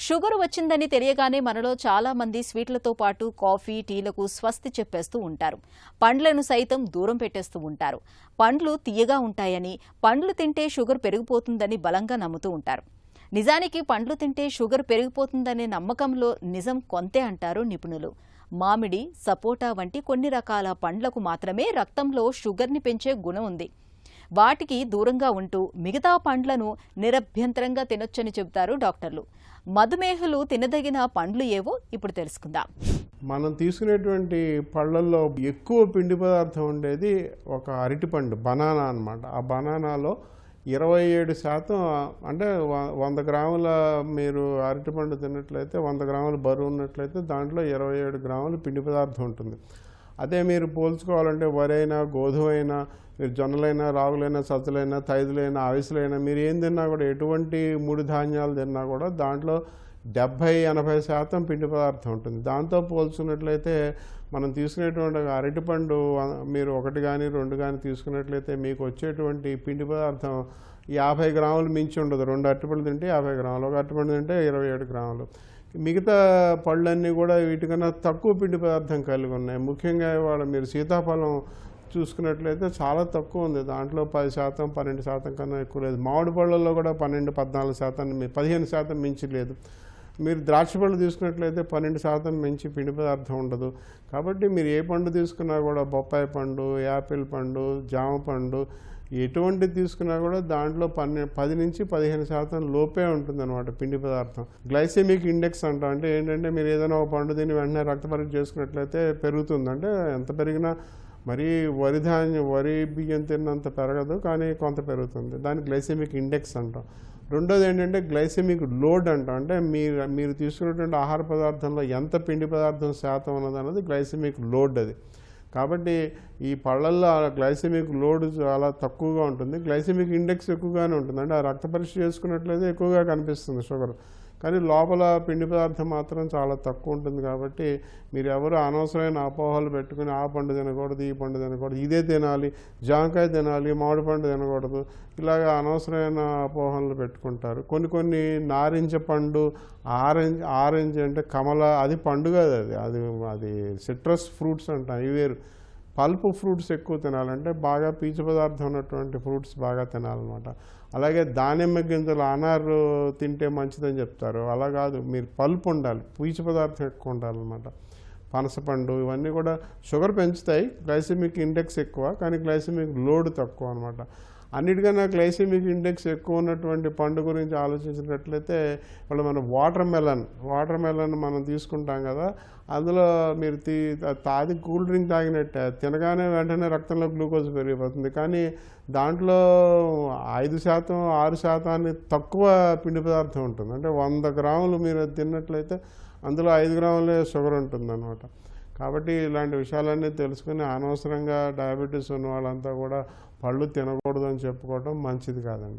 Sugar వచ్చిందని తెలియగానే మనలో చాలా మంది స్వీట్లతో పాటు కాఫీ, టీలకు స్వస్తి చెప్పేస్తూ ఉంటారు. పండ్లను సైతం దూరం పెట్టేస్తూ ఉంటారు. పండ్లు తియ్యగా ఉంటాయని, పండ్లు తింటే షుగర్ పెరిగిపోతుందని బలంగా నమ్ముతూ ఉంటారు. నిజానికి పండ్లు తింటే షుగర్ పెరిగిపోతుందనే నమ్మకంలో నిజం కొంతే అంటారు నిపుణులు. మామిడి, సపోటా వంటి కొన్ని రకాల పండ్లకు మాత్రమే రక్తంలో షుగర్ని పెంచే గుణం ఉంది. వాటికి దూరంగా ఉంటూ మిగతా పండ్లను నిరభ్యంతరంగా తినొచ్చని చెబుతారు డాక్టర్లు. మధుమేహులు తినదగిన పండ్లు ఏవో ఇప్పుడు తెలుసుకుందాం. మనం తీసుకునేటువంటి పళ్ళల్లో ఎక్కువ పిండి పదార్థం ఉండేది ఒక అరటిపండు, బనానా అన్నమాట. ఆ బనానాలో 27% అంటే 100 గ్రాముల మీరు అరటిపండు తిన్నట్లయితే 100 గ్రాముల బరువు ఉన్నట్లయితే దాంట్లో 27 గ్రాముల పిండి పదార్థం ఉంటుంది. అదే మీరు పోల్చుకోవాలంటే వరైనా, గోధుమైనా, మీరు జొన్నలైనా, రాగులైనా, సజ్జలైనా, తైదులైనా, అవిసెలైనా మీరు ఏం తిన్నా కూడా, ఎటువంటి ముడి ధాన్యాలు తిన్నా కూడా దాంట్లో 70-80% పిండి పదార్థం ఉంటుంది. దాంతో పోల్చుకున్నట్లయితే మనం తీసుకునేటువంటి అరటిపండు మీరు 1 కానీ 2 కానీ తీసుకున్నట్లయితే మీకు వచ్చేటువంటి పిండి పదార్థం 50 గ్రాములు మించి ఉండదు. 2 అరటిపండ్లు తింటే 50 గ్రాములు, ఒక అరటిపండు తింటే 27 గ్రాములు. మిగతా పళ్ళన్నీ కూడా వీటికన్నా తక్కువ పిండి పదార్థం కలిగి ఉన్నాయి. ముఖ్యంగా ఇవాళ మీరు సీతాఫలం చూసుకున్నట్లయితే చాలా తక్కువ ఉంది. దాంట్లో 10%, 12% కన్నా ఎక్కువ లేదు. మామిడి పళ్ళల్లో కూడా 12-14%, 15% మించి లేదు. మీరు ద్రాక్ష పళ్ళు తీసుకున్నట్లయితే 12% మించి పిండి పదార్థం ఉండదు. కాబట్టి మీరు ఏ పండు తీసుకున్నా కూడా, బొప్పాయి పండు, యాపిల్ పండు, జామ పండు, ఎటువంటి తీసుకున్నా కూడా దాంట్లో 10-15% లోపే ఉంటుందన్నమాట పిండి పదార్థం. గ్లైసెమిక్ ఇండెక్స్ అంటాం. అంటే ఏంటంటే మీరు ఏదైనా ఒక పండు తిని వెంటనే రక్త పరీక్ష చేసుకున్నట్లయితే పెరుగుతుంది. అంటే ఎంత పెరిగినా మరీ వరి బియ్యం తిన్నంత పెరగదు, కానీ కొంత పెరుగుతుంది. దాన్ని గ్లైసెమిక్ ఇండెక్స్ అంటాం. రెండోది ఏంటంటే గ్లైసెమిక్ లోడ్ అంటాం. అంటే మీరు తీసుకునేటువంటి ఆహార పదార్థంలో ఎంత పిండి పదార్థం శాతం ఉన్నదన్నది గ్లైసెమిక్ లోడ్ అది. కాబట్టి ఈ పళ్ళల్లో గ్లైసెమిక్ లోడ్ చాలా తక్కువగా ఉంటుంది. గ్లైసెమిక్ ఇండెక్స్ ఎక్కువగానే ఉంటుంది. అంటే ఆ రక్త పరీక్ష చేసుకున్నట్లయితే ఎక్కువగా కనిపిస్తుంది షుగర్, కానీ లోపల పిండి పదార్థం మాత్రం చాలా తక్కువ ఉంటుంది. కాబట్టి మీరు ఎవరు అనవసరమైన అపోహలు పెట్టుకుని ఆ పండు తినకూడదు, ఈ పండు తినకూడదు, ఇదే తినాలి, జామకాయ తినాలి, మామిడి పండు తినకూడదు, ఇలాగ అనవసరమైన అపోహలు పెట్టుకుంటారు. కొన్ని నారింజ పండు, ఆరెంజ్ అంటే కమల, అది పండు కాదు, అది సిట్రస్ ఫ్రూట్స్ అంటాం. ఇవి వేరు. పల్ప్ ఫ్రూట్స్ ఎక్కువ తినాలంటే బాగా పీచు పదార్థం ఉన్నటువంటి ఫ్రూట్స్ బాగా తినాలన్నమాట. అలాగే దానిమ్మ గింజలు, అనారు తింటే మంచిదని చెప్తారు. అలా కాదు, మీరు పల్ప్ ఉండాలి, పీచు పదార్థం ఎక్కువ ఉండాలన్నమాట. పనసపండు, ఇవన్నీ కూడా షుగర్ పెంచుతాయి. గ్లైసెమిక్ ఇండెక్స్ ఎక్కువ, కానీ గ్లైసెమిక్ లోడ్ తక్కువ అనమాట. అన్నిటికన్నా గ్లైసెమిక్ ఇండెక్స్ ఎక్కువ ఉన్నటువంటి పండు గురించి ఆలోచించినట్లయితే ఇప్పుడు మనం వాటర్ మెలన్ మనం తీసుకుంటాం కదా, అందులో మీరు తాది కూల్ డ్రింక్ తాగినట్టే, తినగానే వెంటనే రక్తంలో గ్లూకోజ్ పెరిగిపోతుంది. కానీ దాంట్లో 5%, 6% తక్కువ పిండి పదార్థం ఉంటుంది. అంటే 100 గ్రాములు మీరు తిన్నట్లయితే అందులో 5 గ్రాములే షుగర్ ఉంటుందన్నమాట. కాబట్టి ఇలాంటి విషయాలన్నీ తెలుసుకుని అనవసరంగా డయాబెటీస్ ఉన్న వాళ్ళంతా కూడా పళ్ళు తినకూడదు అని చెప్పుకోవడం మంచిది కాదండి.